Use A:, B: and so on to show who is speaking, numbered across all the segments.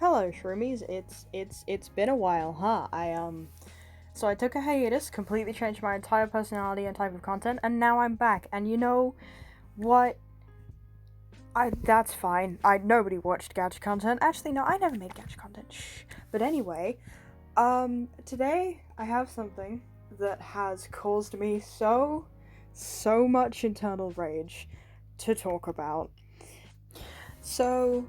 A: Hello, Shroomies. It's been a while, huh? So I took a hiatus, completely changed my entire personality and type of content, and now I'm back. And you know what? That's fine. Nobody watched gacha content. Actually, no, I never made gacha content. Shh. But anyway, today I have something that has caused me so much internal rage to talk about. So,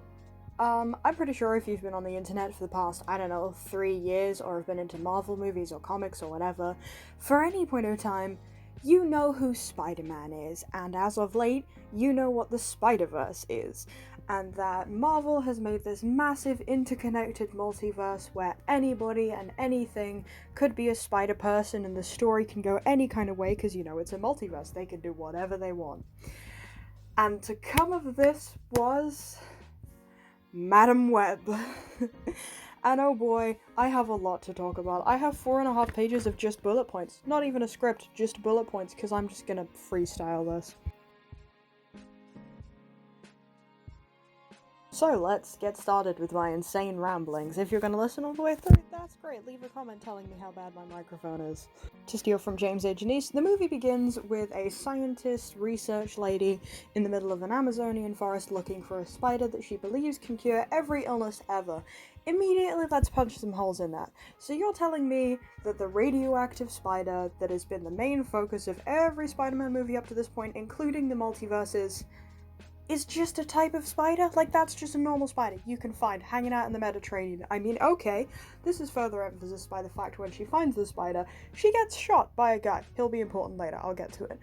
A: I'm pretty sure if you've been on the internet for the past, 3 years, or have been into Marvel movies or comics or whatever, for any point of time, you know who Spider-Man is, and as of late, you know what the Spider-Verse is, and that Marvel has made this massive interconnected multiverse where anybody and anything could be a Spider-Person and the story can go any kind of way because, it's a multiverse, they can do whatever they want. And to come of this was Madam Web. And oh boy, I have a lot to talk about. I have 4.5 pages of just bullet points. Not even a script, just bullet points, because I'm just gonna freestyle this. So let's get started with my insane ramblings. If you're gonna listen all the way through, that's great. Leave a comment telling me how bad my microphone is. To steal from James A. Janice, the movie begins with a scientist, research lady in the middle of an Amazonian forest looking for a spider that she believes can cure every illness ever. Immediately, let's punch some holes in that. So you're telling me that the radioactive spider that has been the main focus of every Spider-Man movie up to this point, including the multiverses, is just a type of spider? Like, that's just a normal spider you can find hanging out in the Mediterranean. I mean, okay, this is further emphasis by the fact when she finds the spider, she gets shot by a guy. He'll be important later, I'll get to it.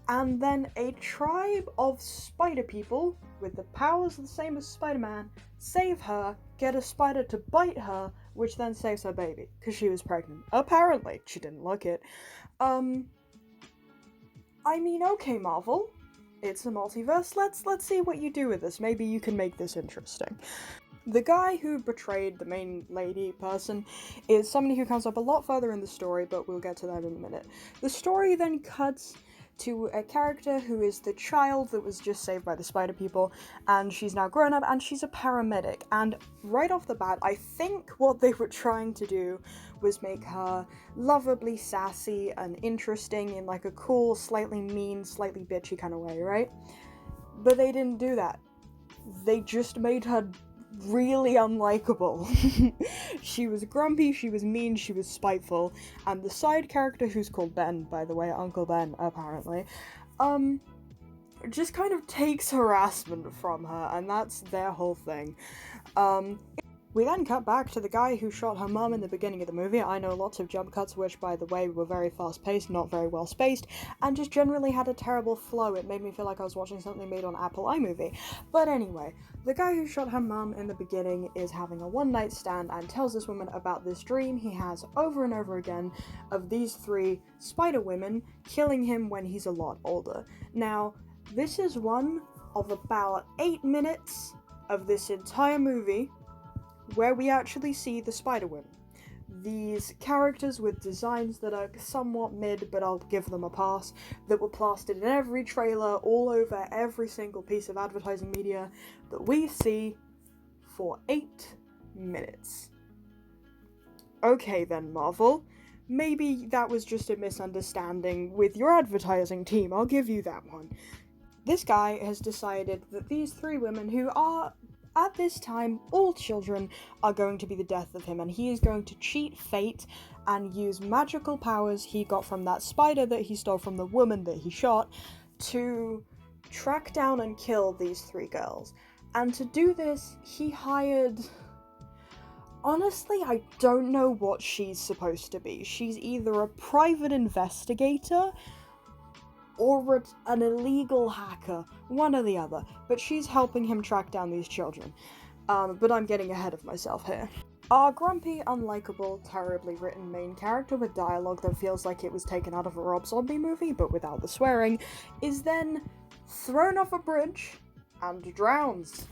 A: And then a tribe of spider people, with the powers the same as Spider-Man, save her, get a spider to bite her, which then saves her baby, because she was pregnant. Apparently, she didn't look it. I mean, okay, Marvel. It's a multiverse, let's see what you do with this. Maybe you can make this interesting. The guy who betrayed the main lady person is somebody who comes up a lot further in the story, but we'll get to that in a minute. The story then cuts to a character who is the child that was just saved by the spider people, and she's now grown up and she's a paramedic. And right off the bat, I think what they were trying to do was make her lovably sassy and interesting in like a cool, slightly mean, slightly bitchy kind of way, right? But they didn't do that. They just made her really unlikable. She was grumpy, she was mean, she was spiteful, and the side character, who's called Ben, by the way, Uncle Ben, apparently, just kind of takes harassment from her, and that's their whole thing. We then cut back to the guy who shot her mum in the beginning of the movie. I know lots of jump cuts, which, by the way, were very fast-paced, not very well spaced, and just generally had a terrible flow. It made me feel like I was watching something made on Apple iMovie. But anyway, the guy who shot her mum in the beginning is having a one-night stand and tells this woman about this dream he has over and over again of these 3 spider women killing him when he's a lot older. Now, this is one of about 8 minutes of this entire movie where we actually see the Spider-Women. These characters with designs that are somewhat mid, but I'll give them a pass, that were plastered in every trailer, all over every single piece of advertising media that we see for 8 minutes. Okay then, Marvel. Maybe that was just a misunderstanding with your advertising team, I'll give you that one. This guy has decided that these 3 women, who are at this time, all children, are going to be the death of him, and he is going to cheat fate and use magical powers he got from that spider that he stole from the woman that he shot to track down and kill these 3 girls. And to do this, he hired... Honestly, I don't know what she's supposed to be. She's either a private investigator or an illegal hacker, one or the other, but she's helping him track down these children. But I'm getting ahead of myself here. Our grumpy, unlikable, terribly written main character with dialogue that feels like it was taken out of a Rob Zombie movie, but without the swearing, is then thrown off a bridge and drowns.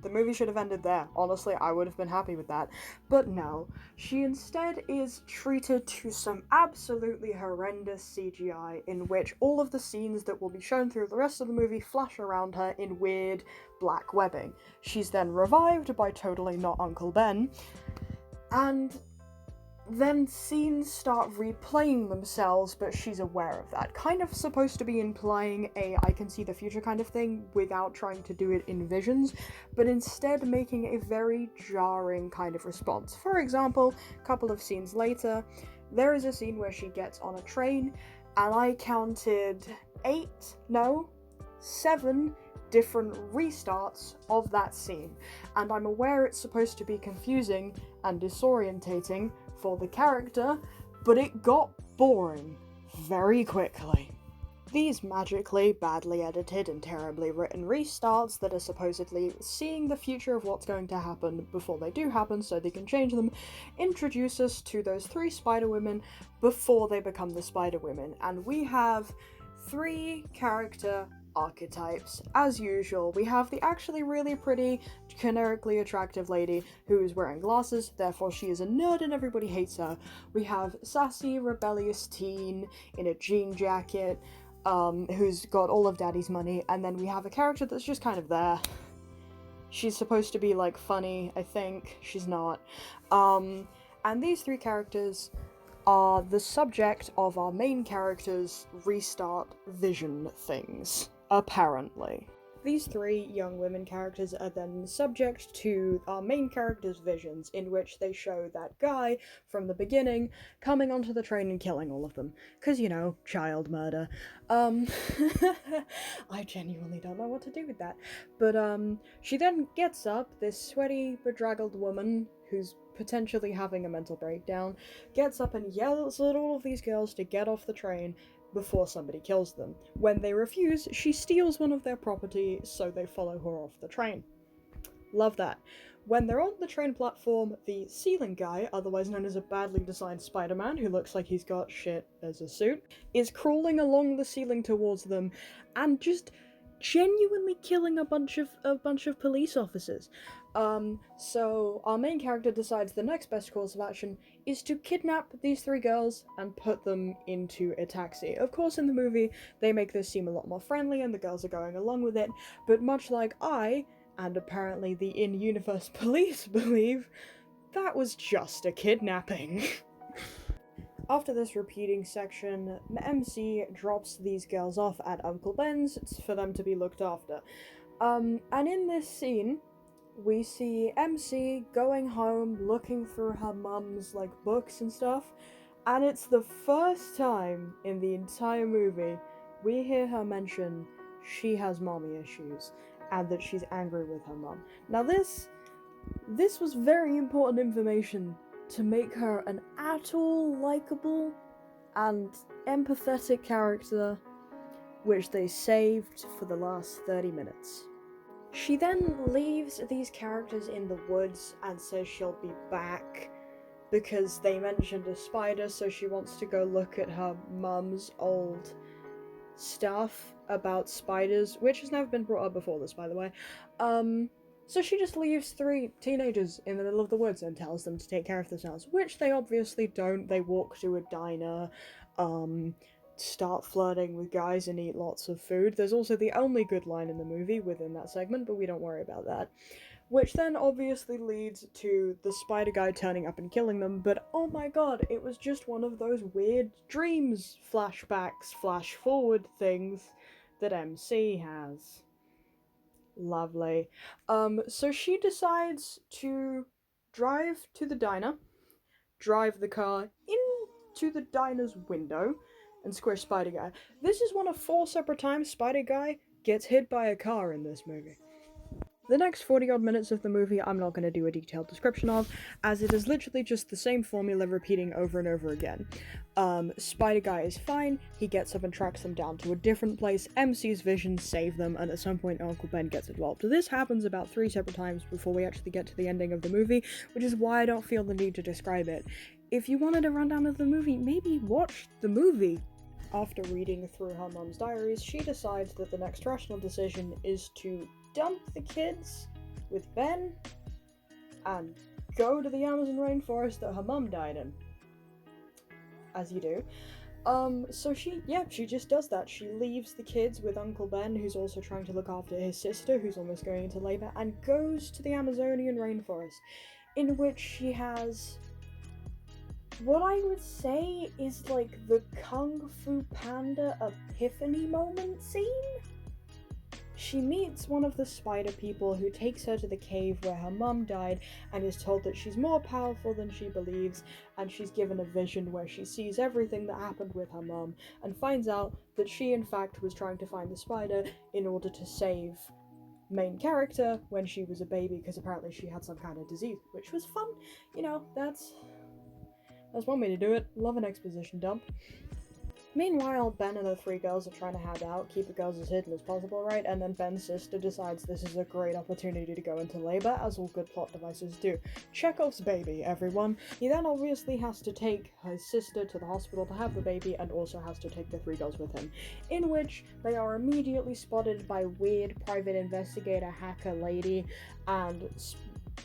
A: The movie should have ended there. Honestly, I would have been happy with that. But no, she instead is treated to some absolutely horrendous CGI in which all of the scenes that will be shown through the rest of the movie flash around her in weird black webbing. She's then revived by totally not Uncle Ben, and then scenes start replaying themselves, but she's aware of that. Kind of supposed to be implying a I can see the future kind of thing without trying to do it in visions, but instead making a very jarring kind of response. For example, a couple of scenes later, there is a scene where she gets on a train, and I counted 7 different restarts of that scene, and I'm aware it's supposed to be confusing and disorientating for the character, but it got boring very quickly. These magically badly edited and terribly written restarts that are supposedly seeing the future of what's going to happen before they do happen so they can change them, introduce us to those 3 Spider-Women before they become the Spider-Women, and we have 3 character archetypes. As usual, we have the actually really pretty, generically attractive lady who is wearing glasses, therefore she is a nerd and everybody hates her. We have sassy, rebellious teen in a jean jacket, who's got all of daddy's money, and then we have a character that's just kind of there. She's supposed to be, like, funny, I think. She's not. And these 3 characters are the subject of our main character's restart vision things, apparently. These 3 young women characters are then subject to our main character's visions, in which they show that guy from the beginning coming onto the train and killing all of them. 'Cause, you know, child murder. I genuinely don't know what to do with that. But, she then gets up, this sweaty, bedraggled woman who's potentially having a mental breakdown, gets up and yells at all of these girls to get off the train before somebody kills them. When they refuse, she steals one of their property, so they follow her off the train. Love that. When they're on the train platform, the ceiling guy, otherwise known as a badly designed Spider-Man who looks like he's got shit as a suit, is crawling along the ceiling towards them and just genuinely killing a bunch of police officers. So our main character decides the next best course of action is to kidnap these 3 girls and put them into a taxi. Of course, in the movie, they make this seem a lot more friendly and the girls are going along with it, but much like I, and apparently the in-universe police believe, that was just a kidnapping. After this repeating section, MC drops these girls off at Uncle Ben's for them to be looked after. And in this scene, we see MC going home, looking through her mum's, like, books and stuff, and it's the first time in the entire movie we hear her mention she has mommy issues, and that she's angry with her mum. Now this was very important information to make her an at all likeable and empathetic character, which they saved for the last 30 minutes. She then leaves these characters in the woods and says she'll be back because they mentioned a spider, so she wants to go look at her mum's old stuff about spiders, which has never been brought up before this, by the way. So she just leaves 3 teenagers in the middle of the woods and tells them to take care of themselves, which they obviously don't. They walk to a diner, start flirting with guys and eat lots of food. There's also the only good line in the movie within that segment, but we don't worry about that. Which then obviously leads to the spider guy turning up and killing them, but oh my god, it was just one of those weird dreams, flashbacks, flash forward things that MC has. Lovely. So she decides to drive to the diner, drive the car into the diner's window, and squish Spider Guy. This is one of 4 separate times Spider Guy gets hit by a car in this movie. The next 40 odd minutes of the movie I'm not going to do a detailed description of, as it is literally just the same formula repeating over and over again. Spider Guy is fine, he gets up and tracks them down to a different place, MC's visions save them, and at some point Uncle Ben gets involved. This happens about 3 separate times before we actually get to the ending of the movie, which is why I don't feel the need to describe it. If you wanted a rundown of the movie, maybe watch the movie. After reading through her mum's diaries, she decides that the next rational decision is to dump the kids with Ben and go to the Amazon rainforest that her mum died in. As you do. So she just does that. She leaves the kids with Uncle Ben, who's also trying to look after his sister, who's almost going into labor, and goes to the Amazonian rainforest, in which she has what I would say is like the Kung Fu Panda epiphany moment scene. She meets one of the spider people who takes her to the cave where her mum died and is told that she's more powerful than she believes, and she's given a vision where she sees everything that happened with her mum and finds out that she in fact was trying to find the spider in order to save main character when she was a baby, because apparently she had some kind of disease, which was fun. You know, that's one way to do it. Love an exposition dump. Meanwhile, Ben and the three girls are trying to hide out, keep the girls as hidden as possible, right? And then Ben's sister decides this is a great opportunity to go into labor, as all good plot devices do. Chekhov's baby, everyone. He then obviously has to take his sister to the hospital to have the baby, and also has to take the three girls with him, in which they are immediately spotted by weird private investigator hacker lady, and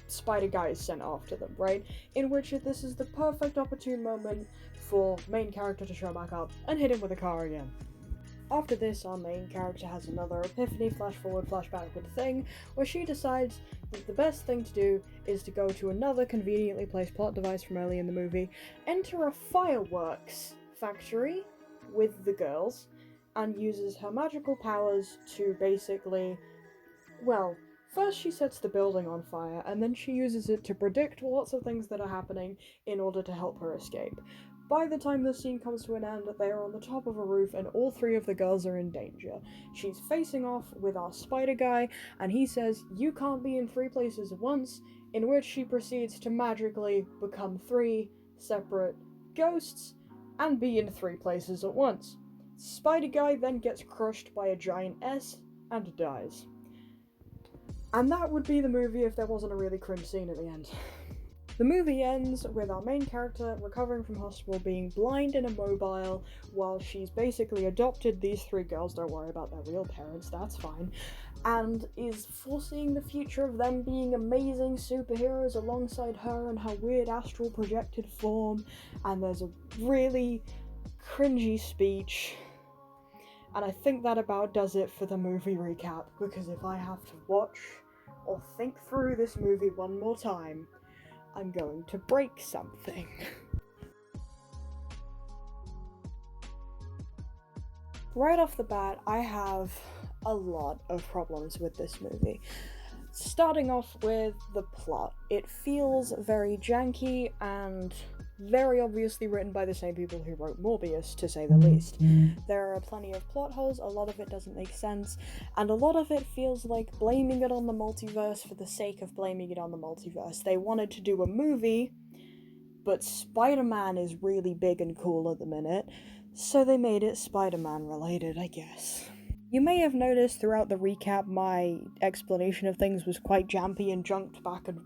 A: Spider Guy is sent after them, right? In which this is the perfect opportune moment for main character to show back up and hit him with a car again. After this, our main character has another epiphany, flash forward, flash backward thing, where she decides that the best thing to do is to go to another conveniently placed plot device from early in the movie, enter a fireworks factory with the girls, and uses her magical powers to basically, well, first she sets the building on fire, and then she uses it to predict lots of things that are happening in order to help her escape. By the time the scene comes to an end, they are on the top of a roof and all three of the girls are in danger. She's facing off with our spider guy, and he says, "You can't be in three places at once," in which she proceeds to magically become three separate ghosts and be in three places at once. Spider guy then gets crushed by a giant S and dies. And that would be the movie if there wasn't a really cringe scene at the end. The movie ends with our main character recovering from hospital, being blind and immobile, while she's basically adopted these three girls, don't worry about their real parents, that's fine, and is foreseeing the future of them being amazing superheroes alongside her and her weird astral projected form, and there's a really cringy speech. And I think that about does it for the movie recap, because if I have to watch or think through this movie one more time, I'm going to break something. Right off the bat, I have a lot of problems with this movie. Starting off with the plot. It feels very janky and very obviously written by the same people who wrote Morbius, to say the least. There are plenty of plot holes, a lot of it doesn't make sense, and a lot of it feels like blaming it on the multiverse for the sake of blaming it on the multiverse. They wanted to do a movie, but Spider-Man is really big and cool at the minute, so they made it Spider-Man related, I guess. You may have noticed throughout the recap my explanation of things was quite jampy and jumped back and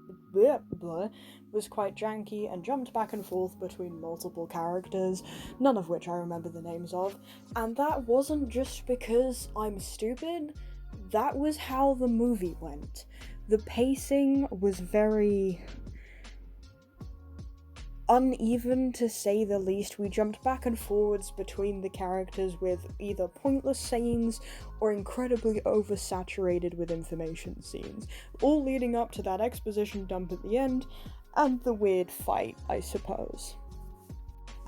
A: forth between multiple characters, none of which I remember the names of, and that wasn't just because I'm stupid, that was how the movie went. The pacing was very uneven, to say the least. We jumped back and forwards between the characters with either pointless scenes or incredibly oversaturated with information scenes, all leading up to that exposition dump at the end, and the weird fight, I suppose.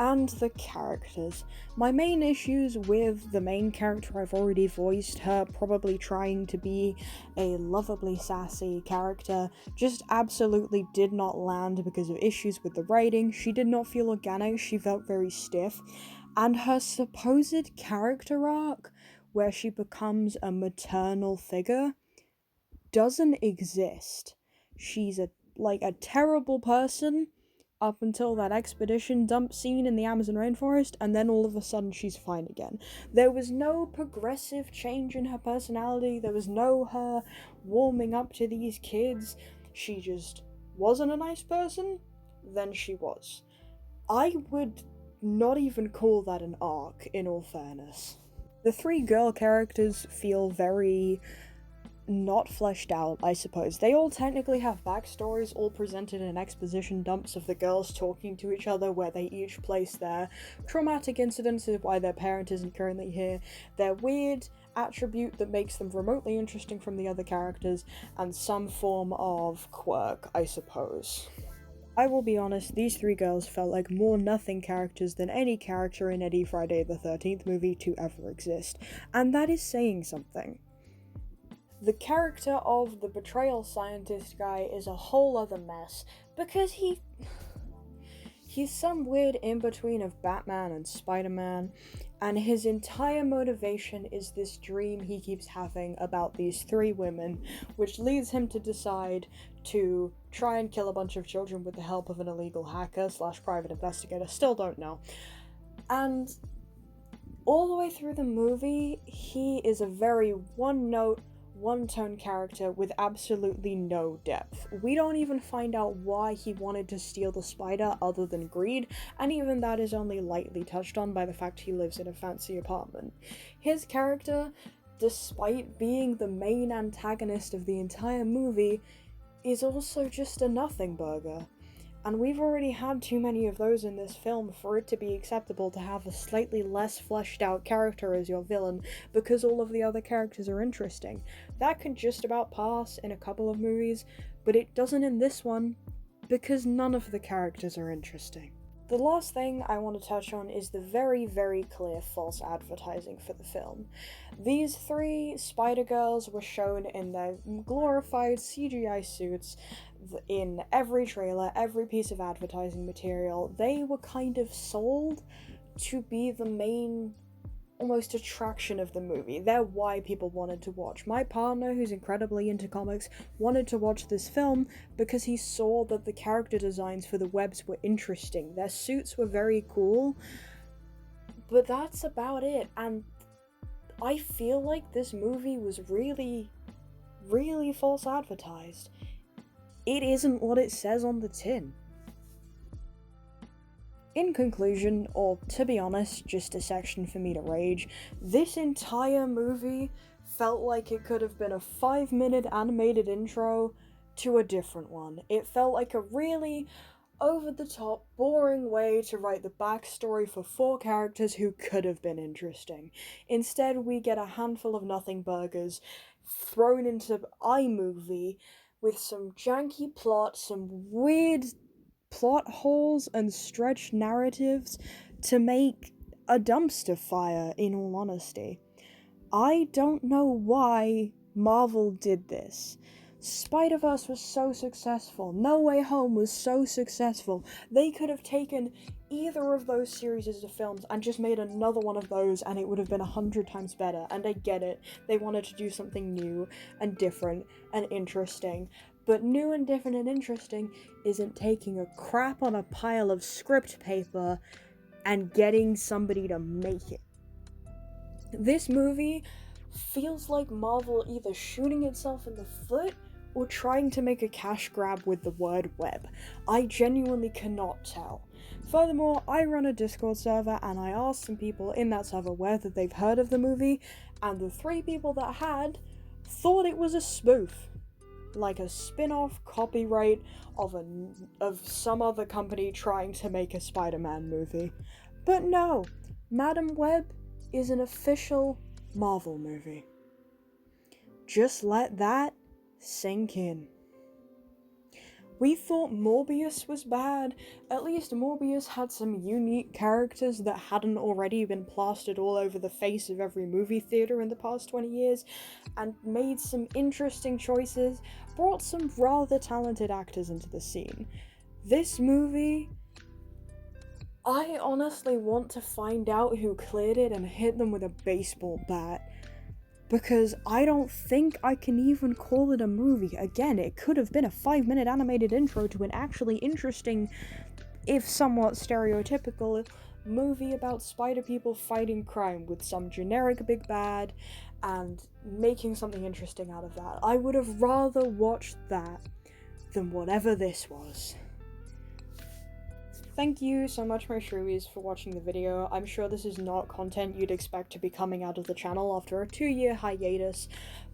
A: And the characters. My main issues with the main character I've already voiced, her probably trying to be a lovably sassy character, just absolutely did not land because of issues with the writing. She did not feel organic, she felt very stiff, and her supposed character arc, where she becomes a maternal figure, doesn't exist. She's a terrible person up until that expedition dump scene in the Amazon rainforest, and then all of a sudden she's fine again. There was no progressive change in her personality, there was no her warming up to these kids. She just wasn't a nice person, then she was. I would not even call that an arc, in all fairness. The three girl characters feel very not fleshed out, I suppose. They all technically have backstories, all presented in exposition dumps of the girls talking to each other, where they each place their traumatic incidents of why their parent isn't currently here, their weird attribute that makes them remotely interesting from the other characters, and some form of quirk, I suppose. I will be honest, these three girls felt like more nothing characters than any character in any Friday the 13th movie to ever exist, and that is saying something. The character of the betrayal scientist guy is a whole other mess, because he's some weird in-between of Batman and Spider-Man, and his entire motivation is this dream he keeps having about these three women, which leads him to decide to try and kill a bunch of children with the help of an illegal hacker / private investigator, still don't know. And all the way through the movie, he is a very one-note, one-tone character with absolutely no depth. We don't even find out why he wanted to steal the spider other than greed, and even that is only lightly touched on by the fact he lives in a fancy apartment. His character, despite being the main antagonist of the entire movie, is also just a nothing burger. And we've already had too many of those in this film for it to be acceptable to have a slightly less fleshed out character as your villain, because all of the other characters are interesting. That could just about pass in a couple of movies, but it doesn't in this one, because none of the characters are interesting. The last thing I want to touch on is the very, very clear false advertising for the film. These three Spider-Girls were shown in their glorified CGI suits in every trailer, every piece of advertising material. They were kind of sold to be the main almost attraction of the movie. They're why people wanted to watch. My partner, who's incredibly into comics, wanted to watch this film because he saw that the character designs for the webs were interesting. Their suits were very cool, but that's about it. And I feel like this movie was really, really false advertised. It isn't what it says on the tin. In conclusion, or to be honest, just a section for me to rage, this entire movie felt like it could have been a 5-minute animated intro to a different one. It felt like a really over-the-top, boring way to write the backstory for 4 characters who could have been interesting. Instead, we get a handful of nothing burgers thrown into iMovie with some janky plot, some weird plot holes and stretched narratives to make a dumpster fire, in all honesty. I don't know why Marvel did this. Spider-Verse was so successful. No Way Home was so successful. They could have taken either of those series of films and just made another one of those and it would have been 100 times better. And I get it. They wanted to do something new and different and interesting. But new and different and interesting isn't taking a crap on a pile of script paper and getting somebody to make it. This movie feels like Marvel either shooting itself in the foot or trying to make a cash grab with the word web. I genuinely cannot tell. Furthermore, I run a Discord server and I asked some people in that server whether they've heard of the movie, and the 3 people that had thought it was a spoof. Like a spin-off copyright of some other company trying to make a Spider-Man movie. But no, Madam Web is an official Marvel movie. Just let that sink in. We thought Morbius was bad. At least Morbius had some unique characters that hadn't already been plastered all over the face of every movie theater in the past 20 years, and made some interesting choices, brought some rather talented actors into the scene. This movie, I honestly want to find out who cleared it and hit them with a baseball bat. Because I don't think I can even call it a movie. Again, it could have been a 5-minute animated intro to an actually interesting, if somewhat stereotypical, movie about spider people fighting crime with some generic big bad and making something interesting out of that. I would have rather watched that than whatever this was. thank you so much, my shrewies, for watching the video. I'm sure this is not content you'd expect to be coming out of the channel after a 2-year hiatus,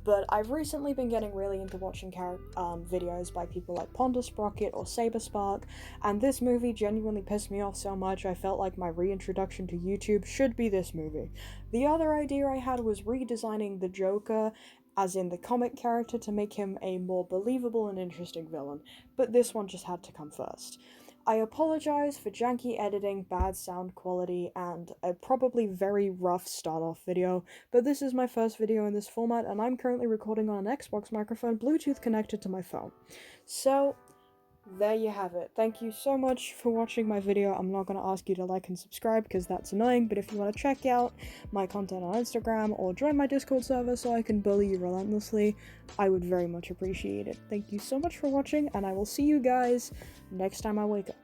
A: but I've recently been getting really into watching videos by people like Ponder Sprocket or Saberspark, and this movie genuinely pissed me off so much I felt like my reintroduction to YouTube should be this movie. The other idea I had was redesigning the Joker, as in the comic character, to make him a more believable and interesting villain, but this one just had to come first. I apologize for janky editing, bad sound quality, and a probably very rough start-off video, but this is my first video in this format, and I'm currently recording on an Xbox microphone Bluetooth connected to my phone. So, there you have it. Thank you so much for watching my video. I'm not going to ask you to like and subscribe because that's annoying, but if you want to check out my content on Instagram or join my Discord server so I can bully you relentlessly, I would very much appreciate it. Thank you so much for watching, and I will see you guys next time I wake up.